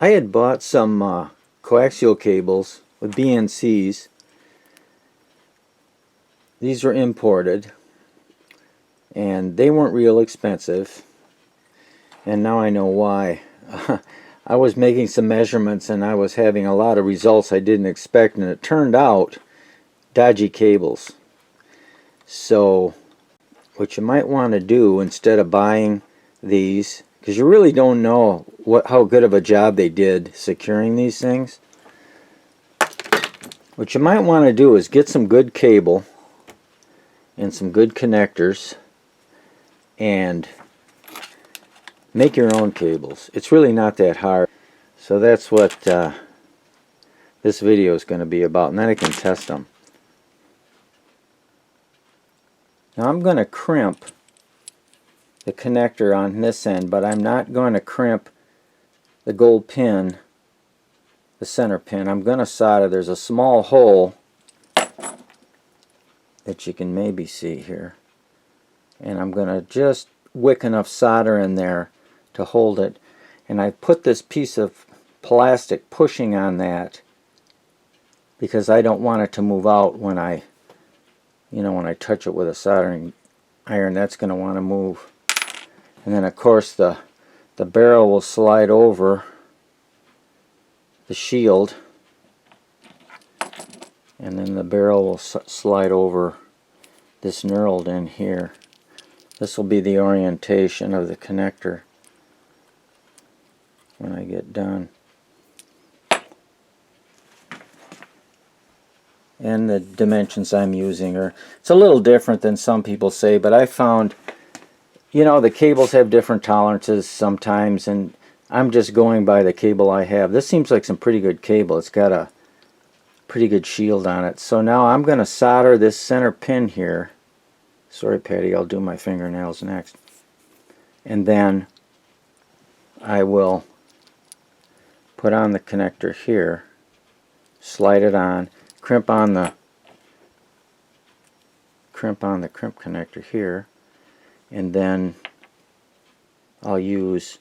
I had bought some coaxial cables with BNCs. These were imported and they weren't real expensive, and now I know why. I was making some measurements and I was having a lot of results I didn't expect, and it turned out dodgy cables. So what you might want to do instead of buying these, because you really don't know how good of a job they did securing these things, what you might want to do is get some good cable and some good connectors and make your own cables. It's really not that hard. So that's what this video is going to be about, and then I can test them. Now I'm going to crimp the connector on this end, but I'm not going to crimp the gold pin, the center pin. I'm going to solder. There's a small hole that you can maybe see here, and I'm going to just wick enough solder in there to hold it, and I put this piece of plastic pushing on that because I don't want it to move out when I touch it with a soldering iron. That's going to want to move. And then of course the barrel will slide over the shield, and then the barrel will slide over this knurled in here. This will be the orientation of the connector when I get done. And the dimensions I'm using it's a little different than some people say, but I found, the cables have different tolerances sometimes, and I'm just going by the cable I have. This seems like some pretty good cable. It's got a pretty good shield on it. So now I'm going to solder this center pin here. Sorry, Patty, I'll do my fingernails next. And then I will put on the connector here, slide it on, crimp on the crimp connector here, and then I'll use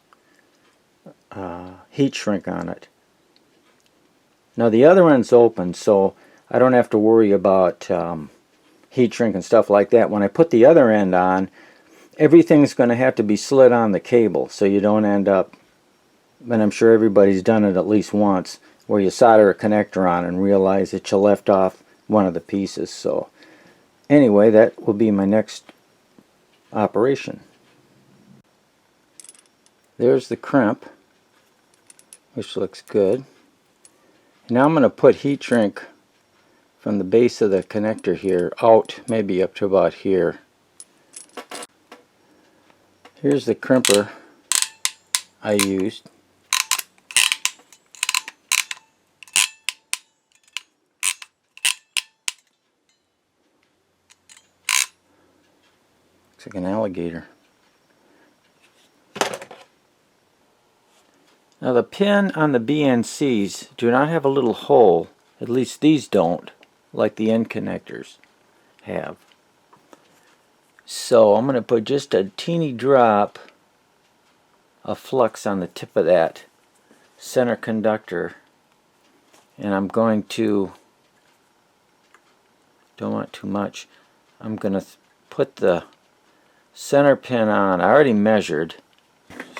heat shrink on it. Now the other end's open, so I don't have to worry about heat shrink and stuff like that. When I put the other end on, everything's going to have to be slid on the cable, so you don't end up, and I'm sure everybody's done it at least once, where you solder a connector on and realize that you left off one of the pieces. So anyway, that will be my next operation. There's the crimp, which looks good. Now I'm going to put heat shrink from the base of the connector here out, maybe up to about here. Here's the crimper I used. Looks like an alligator. Now the pin on the BNCs do not have a little hole, at least these don't, like the end connectors have. So I'm going to put just a teeny drop of flux on the tip of that center conductor, and I'm going to, don't want too much, I'm going to put the center pin on. I already measured,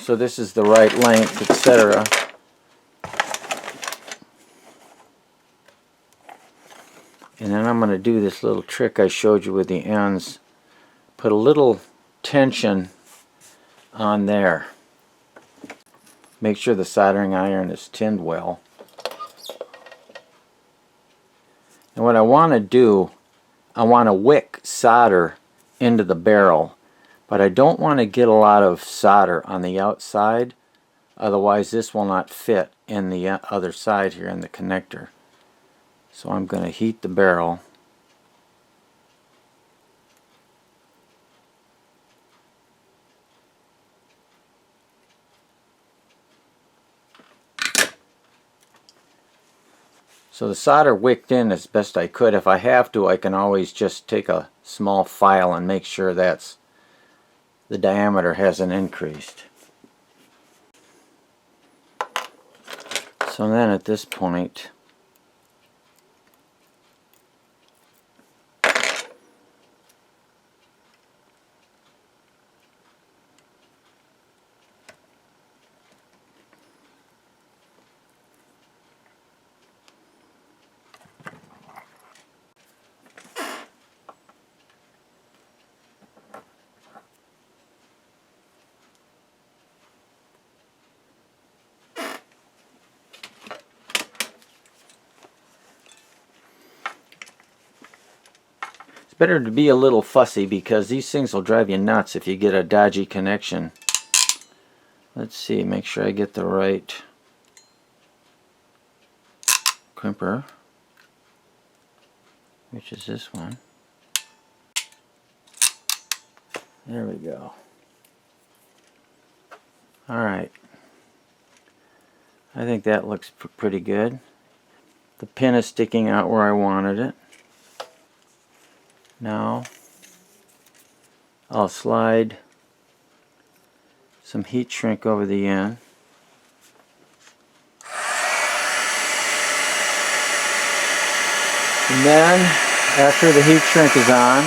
so this is the right length, etc. And then I'm going to do this little trick I showed you with the ends. Put a little tension on there. Make sure the soldering iron is tinned well. And what I want to do, I want to wick solder into the barrel, but I don't want to get a lot of solder on the outside, otherwise this will not fit in the other side here in the connector. So I'm going to heat the barrel. So the solder wicked in as best I could. If I have to, I can always just take a small file and make sure that's the diameter hasn't increased. So then at this point, it's better to be a little fussy because these things will drive you nuts if you get a dodgy connection. Let's see, make sure I get the right crimper, which is this one. There we go. Alright, I think that looks pretty good. The pin is sticking out where I wanted it. Now I'll slide some heat shrink over the end. And then after the heat shrink is on,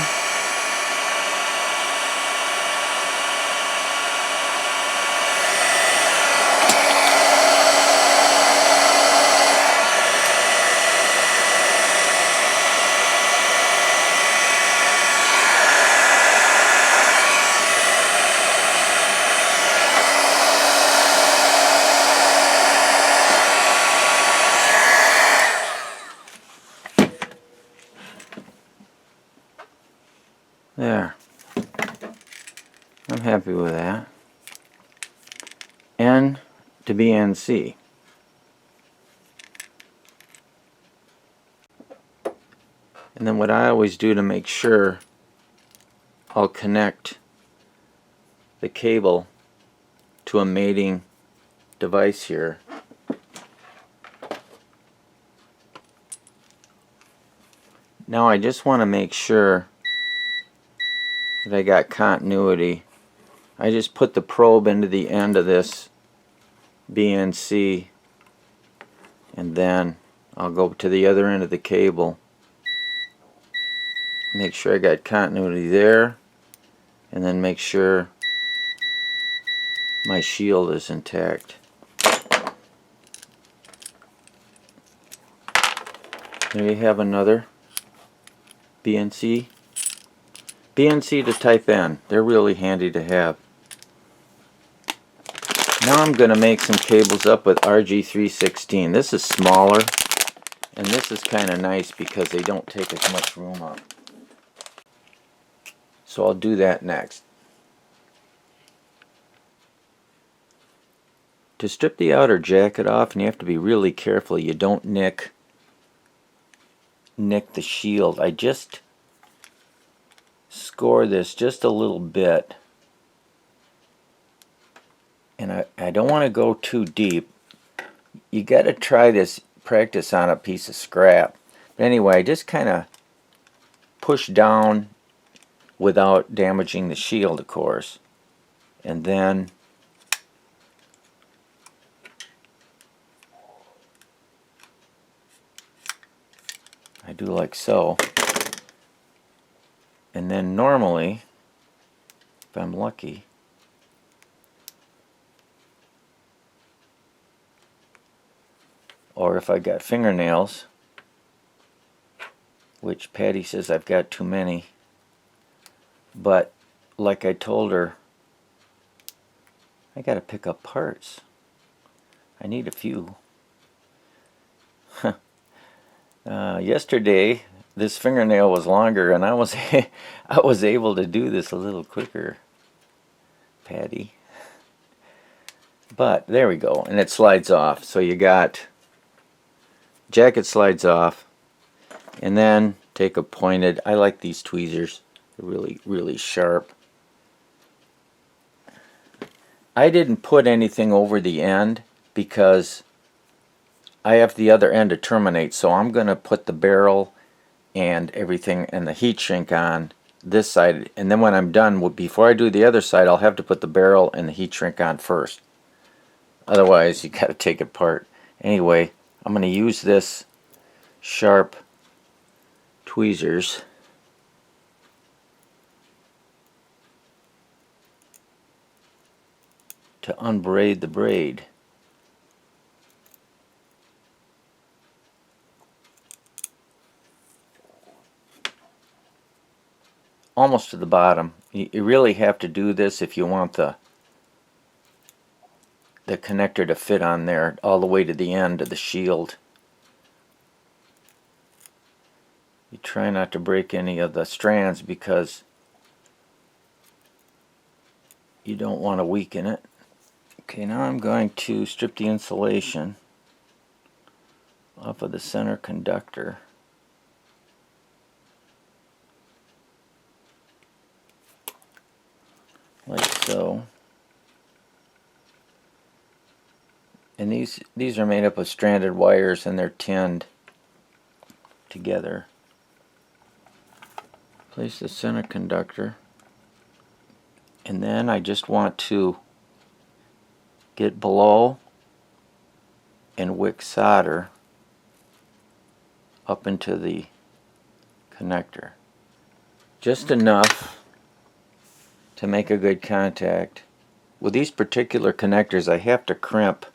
there. I'm happy with that. N to BNC. And then what I always do to make sure, I'll connect the cable to a mating device here. Now I just want to make sure that I got continuity. I just put the probe into the end of this BNC, and then I'll go to the other end of the cable, make sure I got continuity there, and then make sure my shield is intact. There you have another BNC. BNC to type N. They're really handy to have. Now I'm going to make some cables up with RG316. This is smaller, and this is kind of nice because they don't take as much room up. So I'll do that next. To strip the outer jacket off, and you have to be really careful you don't nick the shield. I just score this just a little bit, and I don't want to go too deep. You got to try this, practice on a piece of scrap. But anyway, I just kind of push down without damaging the shield, of course, and then I do like so. And then normally, if I'm lucky, or if I got fingernails, which Patty says I've got too many, but like I told her, I gotta pick up parts. I need a few. Yesterday this fingernail was longer, and I was I was able to do this a little quicker, Patty. But there we go, and it slides off. So you got jacket slides off, and then take a pointed. I like these tweezers. They're really sharp. I didn't put anything over the end because I have the other end to terminate, so I'm going to put the barrel and everything and the heat shrink on this side, and then when I'm done, before I do the other side, I'll have to put the barrel and the heat shrink on first. Otherwise you got to take it apart. Anyway, I'm going to use this sharp tweezers to unbraid the braid. Almost to the bottom. You really have to do this if you want the connector to fit on there all the way to the end of the shield. You try not to break any of the strands because you don't want to weaken it. Okay, now I'm going to strip the insulation off of the center conductor. Like so. And these are made up of stranded wires and they're tinned together. Place the center conductor. And then I just want to get below and wick solder up into the connector. Just enough to make a good contact. With these particular connectors I have to crimp,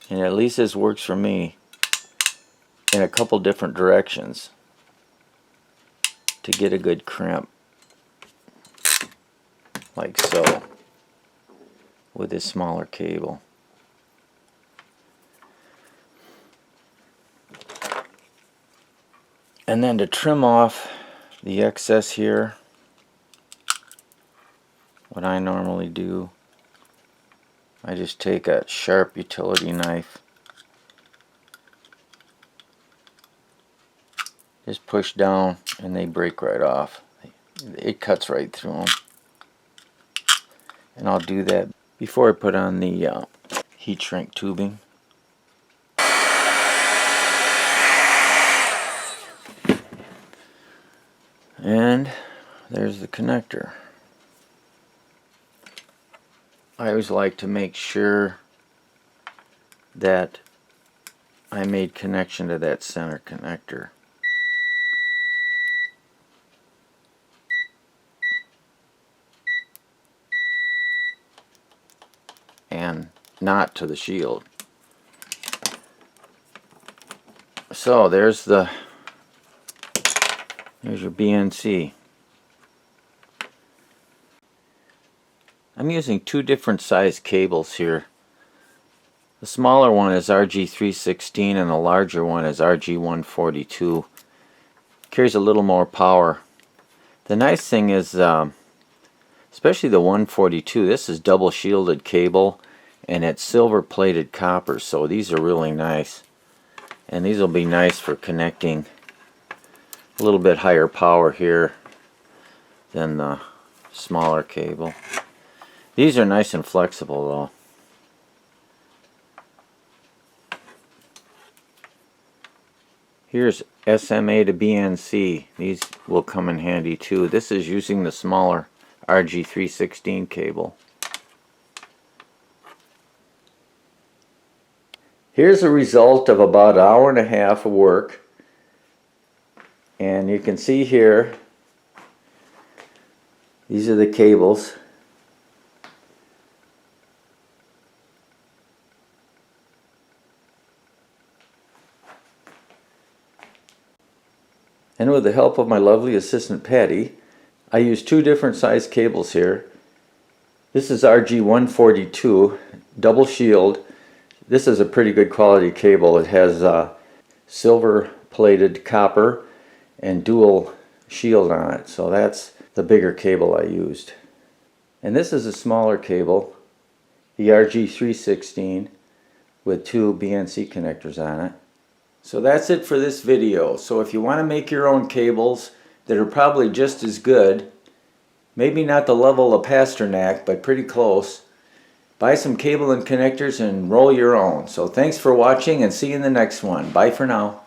and at least this works for me, in a couple different directions to get a good crimp, like so, with this smaller cable. And then to trim off the excess here, what I normally do, I just take a sharp utility knife, just push down and they break right off. It cuts right through them. And I'll do that before I put on the heat shrink tubing. And there's the connector. I always like to make sure that I made connection to that center connector. And not to the shield. So there's your BNC. I'm using two different size cables here. The smaller one is RG316 and the larger one is RG142. Carries a little more power. The nice thing is, especially the 142, this is double shielded cable and it's silver plated copper, so these are really nice. And these will be nice for connecting a little bit higher power here than the smaller cable. These are nice and flexible though. Here's SMA to BNC. These will come in handy too. This is using the smaller RG316 cable. Here's a result of about an hour and a half of work. And you can see here, these are the cables. And with the help of my lovely assistant Patty, I used two different size cables here. This is RG142 double shield. This is a pretty good quality cable. It has silver plated copper and dual shield on it. So that's the bigger cable I used. And this is a smaller cable, the RG316 with two BNC connectors on it. So that's it for this video. So if you want to make your own cables that are probably just as good, maybe not the level of Pasternak, but pretty close, buy some cable and connectors and roll your own. So thanks for watching and see you in the next one. Bye for now.